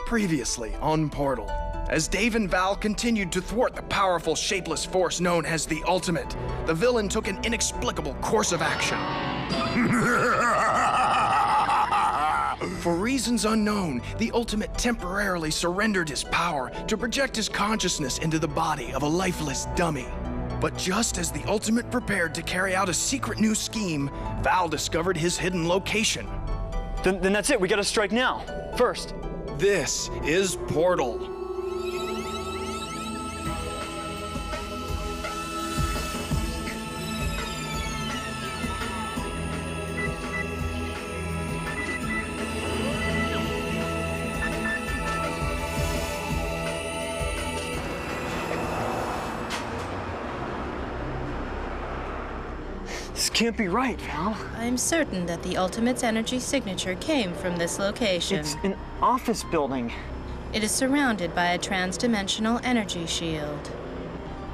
Previously on Portal. As Dave and Val continued to thwart the powerful, shapeless force known as the Ultimate, the villain took an inexplicable course of action. For reasons unknown, the Ultimate temporarily surrendered his power to project his consciousness into the body of a lifeless dummy. But just as the Ultimate prepared to carry out a secret new scheme, Val discovered his hidden location. Then that's it, we gotta strike now. First. This is Portal. This can't be right, Val. I'm certain that the Ultimate's energy signature came from this location. It's an office building. It is surrounded by a trans-dimensional energy shield.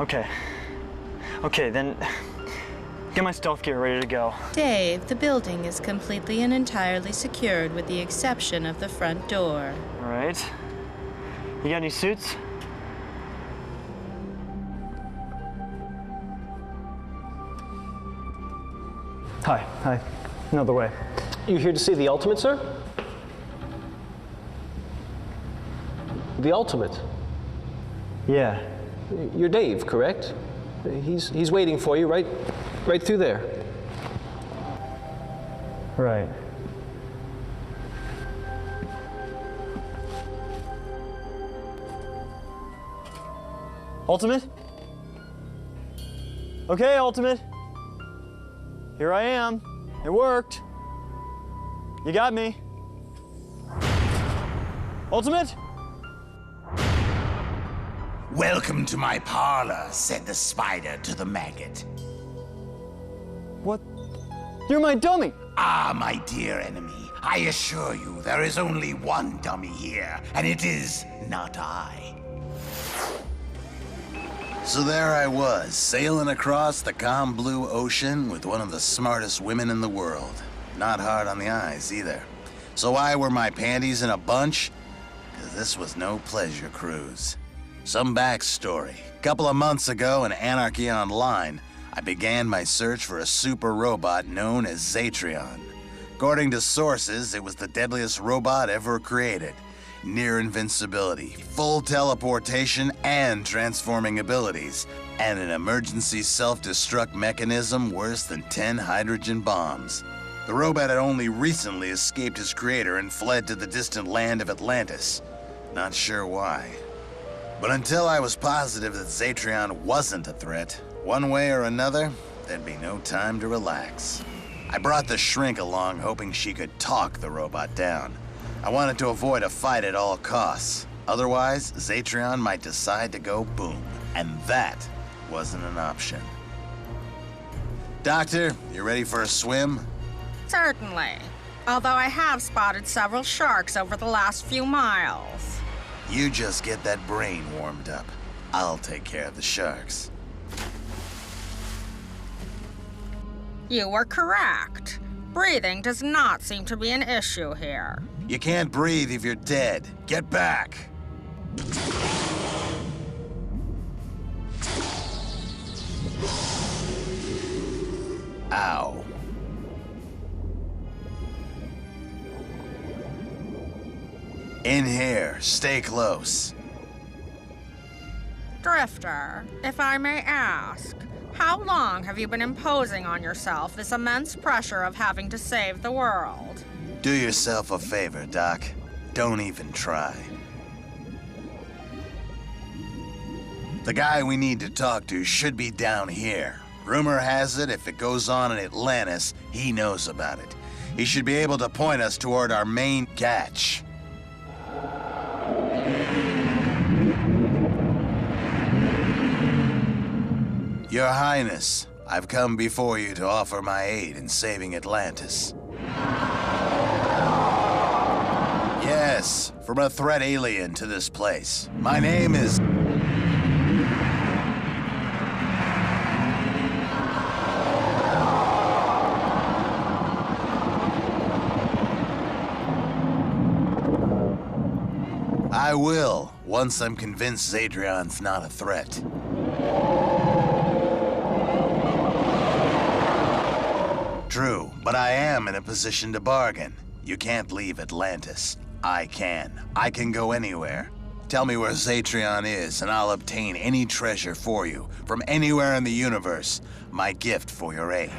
Okay, then get my stealth gear ready to go. Dave, the building is completely and entirely secured with the exception of the front door. All right. You got any suits? Hi. Another way. You here to see the Ultimate, sir? The Ultimate? Yeah. You're Dave, correct? He's waiting for you right through there. Right. Ultimate? Okay, Ultimate. Here I am. It worked. You got me. Ultimate? Welcome to my parlor, said the spider to the maggot. What? You're my dummy. Ah, my dear enemy, I assure you there is only one dummy here, and it is not I. So there I was, sailing across the calm blue ocean with one of the smartest women in the world. Not hard on the eyes, either. So why were my panties in a bunch? 'Cause this was no pleasure cruise. Some backstory. A couple of months ago in Anarchy Online, I began my search for a super robot known as Xatrion. According to sources, it was the deadliest robot ever created. Near invincibility, full teleportation, and transforming abilities, and an emergency self-destruct mechanism worse than 10 hydrogen bombs. The robot had only recently escaped his creator and fled to the distant land of Atlantis. Not sure why. But until I was positive that Xatrion wasn't a threat, one way or another, there'd be no time to relax. I brought the shrink along hoping she could talk the robot down. I wanted to avoid a fight at all costs. Otherwise, Xatrion might decide to go boom, and that wasn't an option. Doctor, you ready for a swim? Certainly. Although I have spotted several sharks over the last few miles. You just get that brain warmed up. I'll take care of the sharks. You were correct. Breathing does not seem to be an issue here. You can't breathe if you're dead. Get back! Ow. In here, stay close. Drifter, if I may ask, how long have you been imposing on yourself this immense pressure of having to save the world? Do yourself a favor, Doc. Don't even try. The guy we need to talk to should be down here. Rumor has it, if it goes on in Atlantis, he knows about it. He should be able to point us toward our main catch. Your Highness, I've come before you to offer my aid in saving Atlantis. Yes, from a threat alien to this place. My name is... I will, once I'm convinced Xatrion's not a threat. True, but I am in a position to bargain. You can't leave Atlantis. I can. I can go anywhere. Tell me where Xatrion is, and I'll obtain any treasure for you, from anywhere in the universe. My gift for your aid.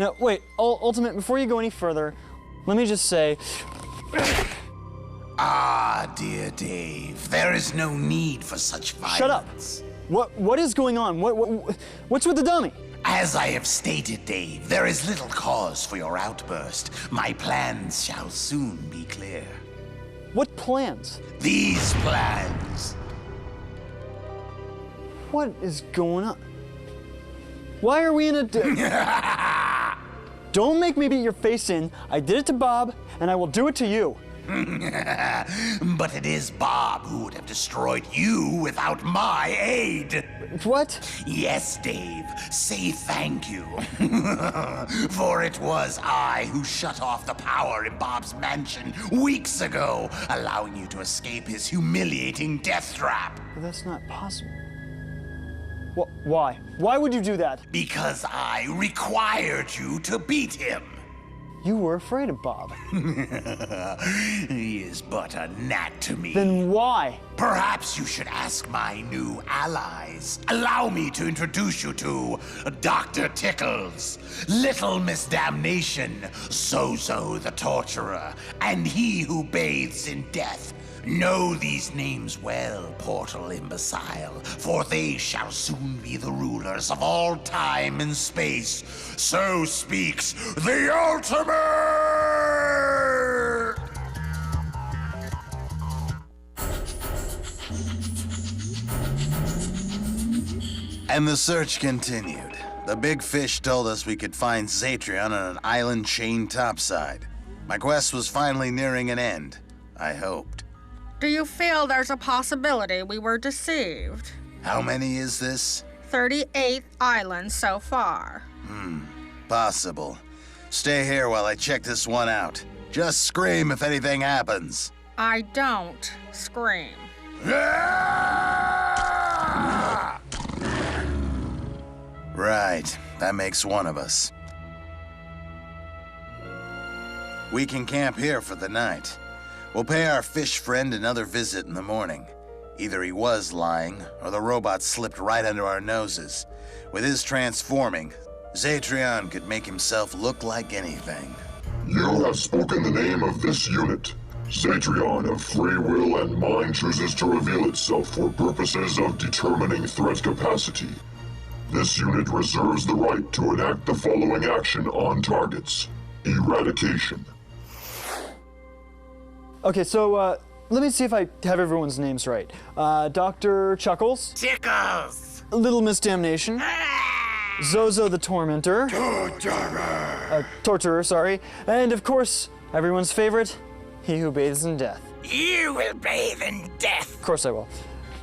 Now, wait, Ultimate, before you go any further, let me just say... Ah, dear Dave, there is no need for such violence. Shut up. What is going on? What's with the dummy? As I have stated, Dave, there is little cause for your outburst. My plans shall soon be clear. What plans? These plans. What is going on? Why are we in a... Don't make me beat your face in. I did it to Bob, and I will do it to you. But it is Bob who would have destroyed you without my aid. What? Yes, Dave. Say thank you. For it was I who shut off the power in Bob's mansion weeks ago, allowing you to escape his humiliating death trap. But that's not possible. Why? Why would you do that? Because I required you to beat him. You were afraid of Bob. He is but a gnat to me. Then why? Perhaps you should ask my new allies. Allow me to introduce you to Dr. Tickles, Little Miss Damnation, Zozo the Torturer, and he who bathes in death. Know these names well, Portal Imbecile, for they shall soon be the rulers of all time and space. So speaks the Ultimate! And the search continued. The big fish told us we could find Xatrion on an island chained topside. My quest was finally nearing an end, I hoped. Do you feel there's a possibility we were deceived? How many is this? 38th island so far. Possible. Stay here while I check this one out. Just scream if anything happens. I don't scream. Right, that makes one of us. We can camp here for the night. We'll pay our fish friend another visit in the morning. Either he was lying, or the robot slipped right under our noses. With his transforming, Xatrion could make himself look like anything. You have spoken the name of this unit. Xatrion of free will and mind chooses to reveal itself for purposes of determining threat capacity. This unit reserves the right to enact the following action on targets. Eradication. Okay, so, let me see if I have everyone's names right. Dr. Chuckles. Tickles! Little Miss Damnation. Zozo the Tormentor. Torturer, sorry. And of course, everyone's favorite, he who bathes in death. You will bathe in death! Of course I will.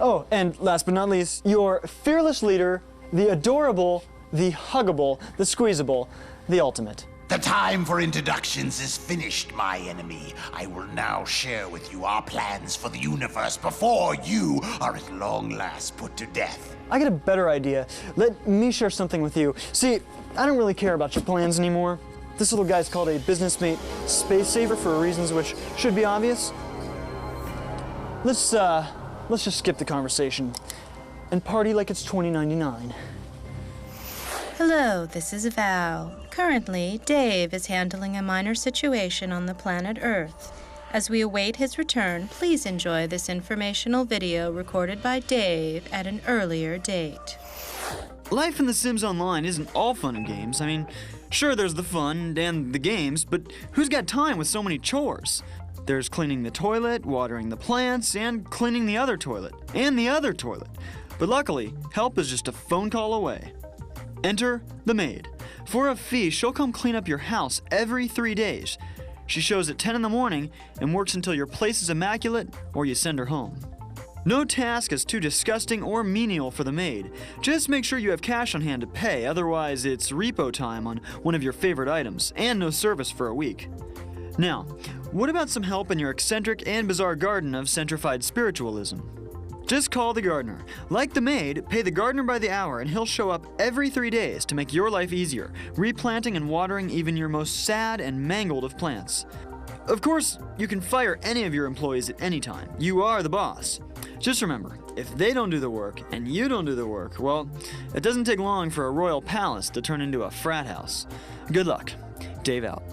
Oh, and last but not least, your fearless leader, the adorable, the huggable, the squeezable, the ultimate. The time for introductions is finished, my enemy. I will now share with you our plans for the universe before you are at long last put to death. I got a better idea. Let me share something with you. See, I don't really care about your plans anymore. This little guy's called a business mate space saver for reasons which should be obvious. Let's just skip the conversation and party like it's 2099. Hello, this is Val. Currently, Dave is handling a minor situation on the planet Earth. As we await his return, please enjoy this informational video recorded by Dave at an earlier date. Life in The Sims Online isn't all fun and games. I mean, sure, there's the fun and the games, but who's got time with so many chores? There's cleaning the toilet, watering the plants, and cleaning the other toilet, and the other toilet. But luckily, help is just a phone call away. Enter the maid. For a fee, she'll come clean up your house every 3 days. She shows at 10 in the morning and works until your place is immaculate or you send her home. No task is too disgusting or menial for the maid. Just make sure you have cash on hand to pay, otherwise it's repo time on one of your favorite items, and no service for a week. Now, what about some help in your eccentric and bizarre garden of centrified spiritualism? Just call the gardener. Like the maid, pay the gardener by the hour and he'll show up every 3 days to make your life easier, replanting and watering even your most sad and mangled of plants. Of course, you can fire any of your employees at any time. You are the boss. Just remember, if they don't do the work and you don't do the work, well, it doesn't take long for a royal palace to turn into a frat house. Good luck. Dave out.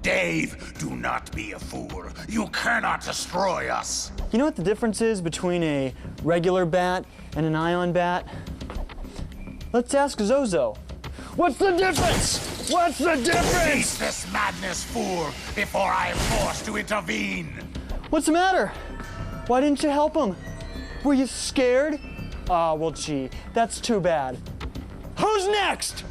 Dave, do not be a fool. You cannot destroy us. You know what the difference is between a regular bat and an ion bat? Let's ask Zozo. What's the difference? What's the difference? Cease this madness, fool, before I am forced to intervene. What's the matter? Why didn't you help him? Were you scared? Ah, well, gee, that's too bad. Who's next?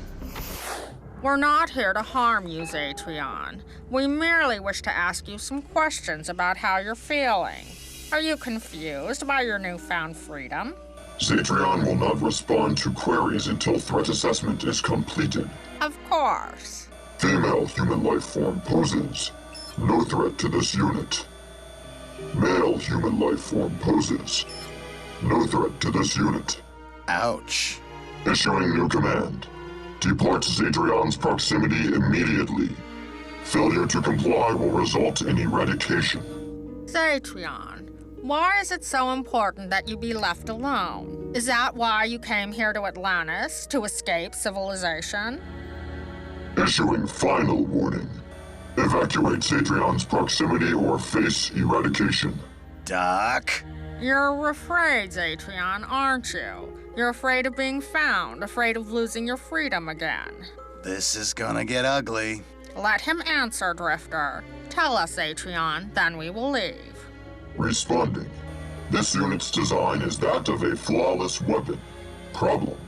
We're not here to harm you, Xatrion. We merely wish to ask you some questions about how you're feeling. Are you confused by your newfound freedom? Xatrion will not respond to queries until threat assessment is completed. Of course. Female human life form poses. No threat to this unit. Male human life form poses. No threat to this unit. Ouch. Issuing new command. Depart Xatrion's proximity immediately. Failure to comply will result in eradication. Xatrion, why is it so important that you be left alone? Is that why you came here to Atlantis, to escape civilization? Issuing final warning. Evacuate Xatrion's proximity or face eradication. Doc? You're afraid, Xatrion, aren't you? You're afraid of being found, afraid of losing your freedom again. This is gonna get ugly. Let him answer, Drifter. Tell us, Xatrion, then we will leave. Responding. This unit's design is that of a flawless weapon. Problem.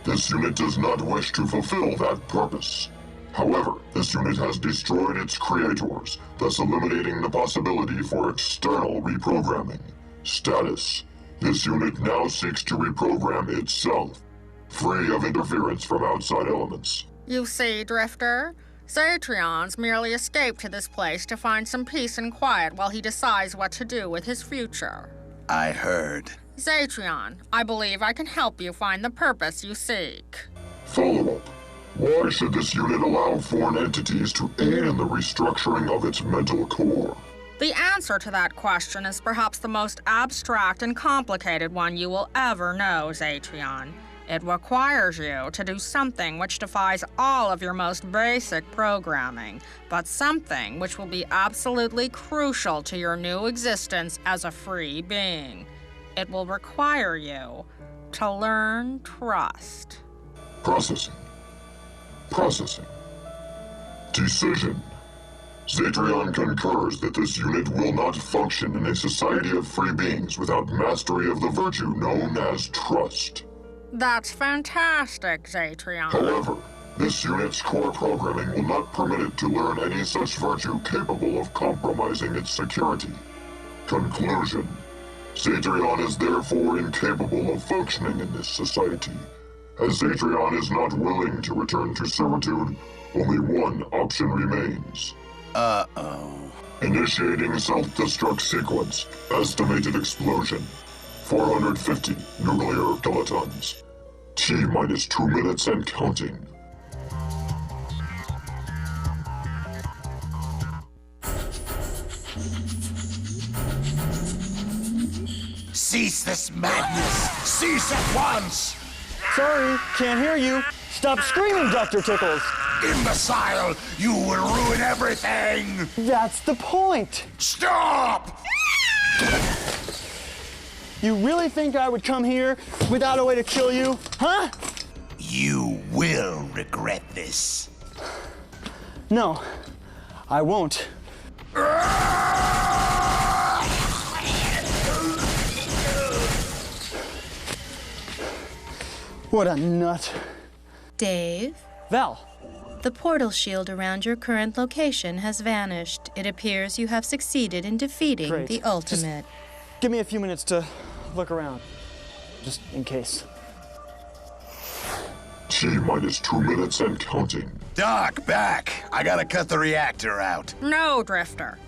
This unit does not wish to fulfill that purpose. However, this unit has destroyed its creators, thus eliminating the possibility for external reprogramming. Status. This unit now seeks to reprogram itself, free of interference from outside elements. You see, Drifter? Xatrion's merely escaped to this place to find some peace and quiet while he decides what to do with his future. I heard. Xatrion, I believe I can help you find the purpose you seek. Follow-up. Why should this unit allow foreign entities to aid in the restructuring of its mental core? The answer to that question is perhaps the most abstract and complicated one you will ever know, Xatrion. It requires you to do something which defies all of your most basic programming, but something which will be absolutely crucial to your new existence as a free being. It will require you to learn trust. Processing. Processing. Decision. Xatrion concurs that this unit will not function in a society of free beings without mastery of the virtue known as trust. That's fantastic, Xatrion. However, this unit's core programming will not permit it to learn any such virtue capable of compromising its security. Conclusion. Xatrion is therefore incapable of functioning in this society. As Xatrion is not willing to return to servitude, only one option remains. Uh-oh. Initiating self-destruct sequence. Estimated explosion. 450 nuclear kilotons. T-minus 2 minutes and counting. Cease this madness! Cease at once! Sorry, can't hear you. Stop screaming, Dr. Tickles. Imbecile! You will ruin everything! That's the point. Stop! You really think I would come here without a way to kill you, huh? You will regret this. No, I won't. What a nut. Dave? Val. The portal shield around your current location has vanished. It appears you have succeeded in defeating Great. the ultimate. give me a few minutes to look around, just in case. T-minus 2 minutes and counting. Doc, back! I gotta cut the reactor out. No, Drifter.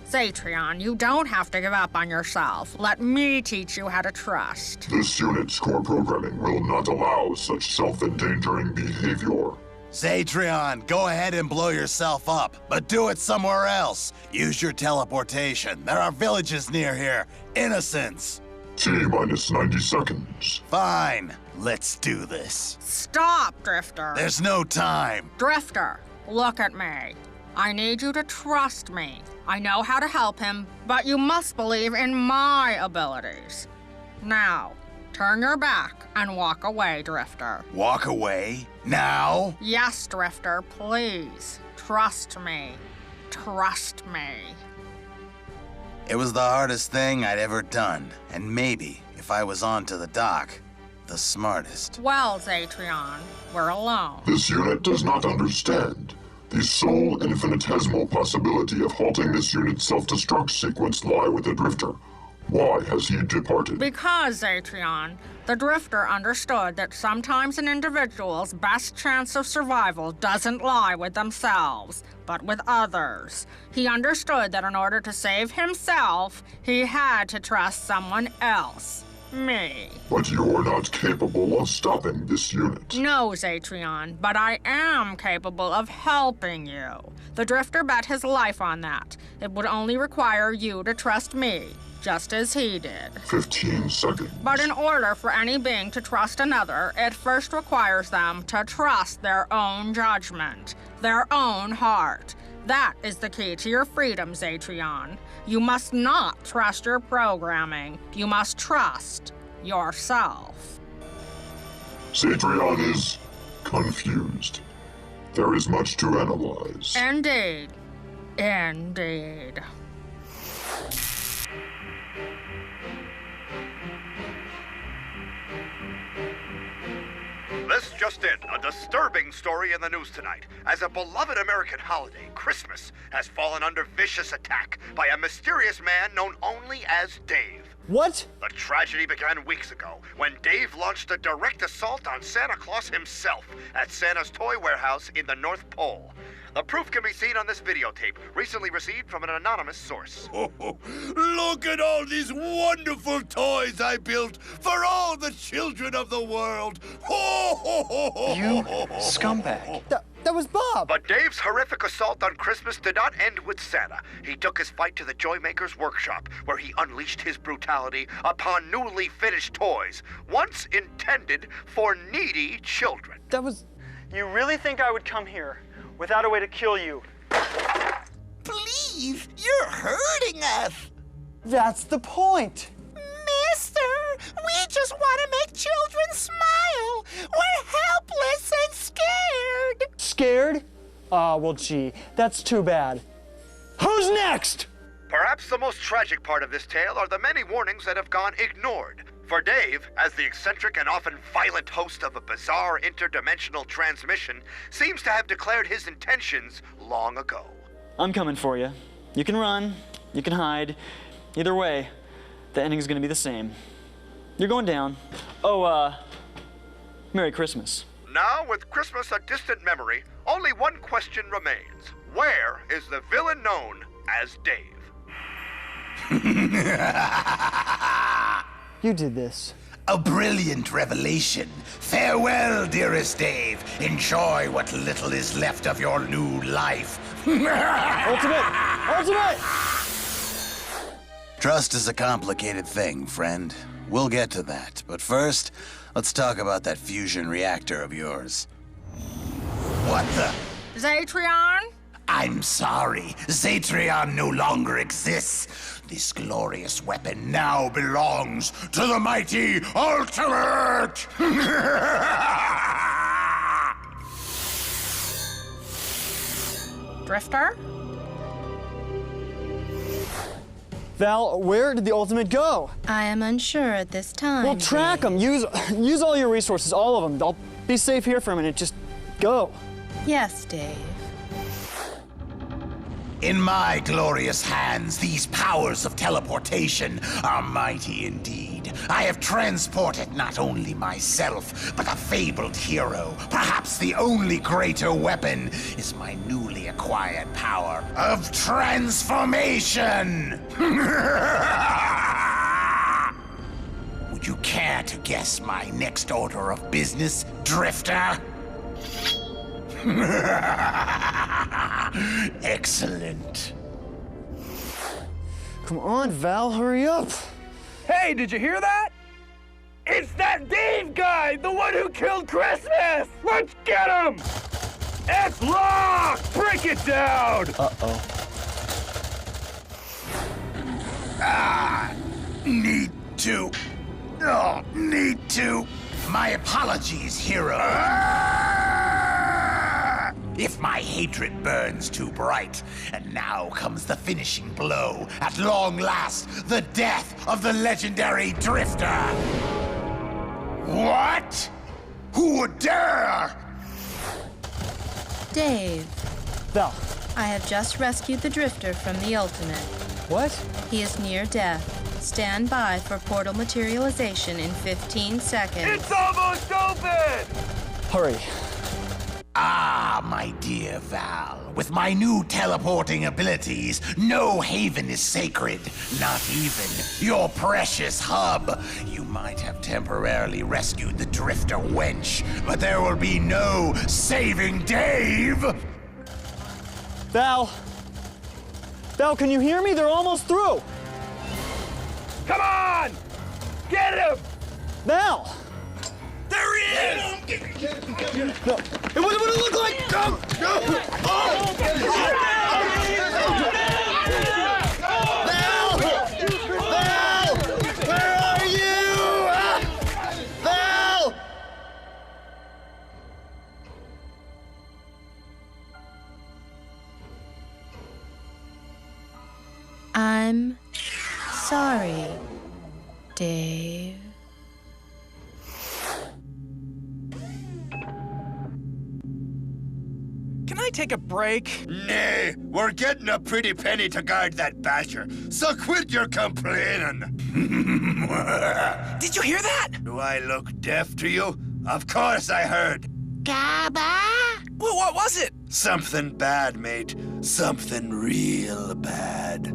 Xatrion, you don't have to give up on yourself. Let me teach you how to trust. This unit's core programming will not allow such self-endangering behavior. Xatrion, go ahead and blow yourself up, but do it somewhere else. Use your teleportation. There are villages near here. Innocents. T-minus 90 seconds. Fine. Let's do this. Stop, Drifter. There's no time. Drifter, look at me. I need you to trust me. I know how to help him, but you must believe in my abilities. Now, turn your back and walk away, Drifter. Walk away? Now? Yes, Drifter, please. Trust me. Trust me. It was the hardest thing I'd ever done, and maybe, if I was on to the dock, the smartest. Well, Xatrion, we're alone. This unit does not understand. The sole infinitesimal possibility of halting this unit's self-destruct sequence lie with the Drifter. Why has he departed? Because, Xatrion, the Drifter understood that sometimes an individual's best chance of survival doesn't lie with themselves, but with others. He understood that in order to save himself, he had to trust someone else. Me. But you're not capable of stopping this unit. No, Xatrion, but I am capable of helping you. The Drifter bet his life on that. It would only require you to trust me, just as he did. 15 seconds. But in order for any being to trust another, it first requires them to trust their own judgment, their own heart. That is the key to your freedom, Xatrion. You must not trust your programming. You must trust yourself. Xatrion is confused. There is much to analyze. Indeed. Indeed. This just in, a disturbing story in the news tonight. As a beloved American holiday, Christmas has fallen under vicious attack by a mysterious man known only as Dave. What? The tragedy began weeks ago when Dave launched a direct assault on Santa Claus himself at Santa's toy warehouse in the North Pole. The proof can be seen on this videotape, recently received from an anonymous source. Look at all these wonderful toys I built for all the children of the world. You scumbag. That was Bob. But Dave's horrific assault on Christmas did not end with Santa. He took his fight to the Joymaker's workshop, where he unleashed his brutality upon newly finished toys, once intended for needy children. That was... You really think I would come here without a way to kill you? Please, you're hurting us. That's the point. Mister, we just want to make children smile. We're helpless and scared. Scared? Aw, well, gee, that's too bad. Who's next? Perhaps the most tragic part of this tale are the many warnings that have gone ignored. For Dave, as the eccentric and often violent host of a bizarre interdimensional transmission, seems to have declared his intentions long ago. I'm coming for you. You can run, you can hide. Either way, the ending's gonna be the same. You're going down. Oh, Merry Christmas. Now, with Christmas a distant memory, only one question remains. Where is the villain known as Dave? You did this. A brilliant revelation. Farewell, dearest Dave. Enjoy what little is left of your new life. Ultimate! Ultimate! Trust is a complicated thing, friend. We'll get to that. But first, let's talk about that fusion reactor of yours. What the? Xatrion? I'm sorry. Xatrion no longer exists. This glorious weapon now belongs to the mighty Ultimate! Drifter? Val, where did the Ultimate go? I am unsure at this time. Well, track Dave. them. Use all your resources, all of them. I'll be safe here for a minute. Just go. Yes, Dave. In my glorious hands, these powers of teleportation are mighty indeed. I have transported not only myself, but a fabled hero. Perhaps the only greater weapon is my newly acquired power of transformation! Would you care to guess my next order of business, Drifter? Excellent. Come on, Val, hurry up. Hey, did you hear that? It's that Dave guy, the one who killed Christmas! Let's get him! It's locked! Break it down! Uh-oh. Need to. Oh, need to. My apologies, hero. If my hatred burns too bright, and now comes the finishing blow. At long last, the death of the legendary Drifter. What? Who would dare? Dave, Val. I have just rescued the Drifter from the Ultimate. What? He is near death. Stand by for portal materialization in 15 seconds. It's almost open! Hurry. Ah, my dear Val. With my new teleporting abilities, no haven is sacred. Not even your precious hub. You might have temporarily rescued the Drifter wench, but there will be no saving Dave! Val. Val, can you hear me? They're almost through. Come on! Get him! Val! There he is! No. What would it look like? No! No! Oh! Val! Val! Where are you? Val! I'm sorry, Dave. Can I take a break? Nay, we're getting a pretty penny to guard that basher, so quit your complaining. Did you hear that? Do I look deaf to you? Of course I heard. Gaba? What was it? Something bad, mate. Something real bad.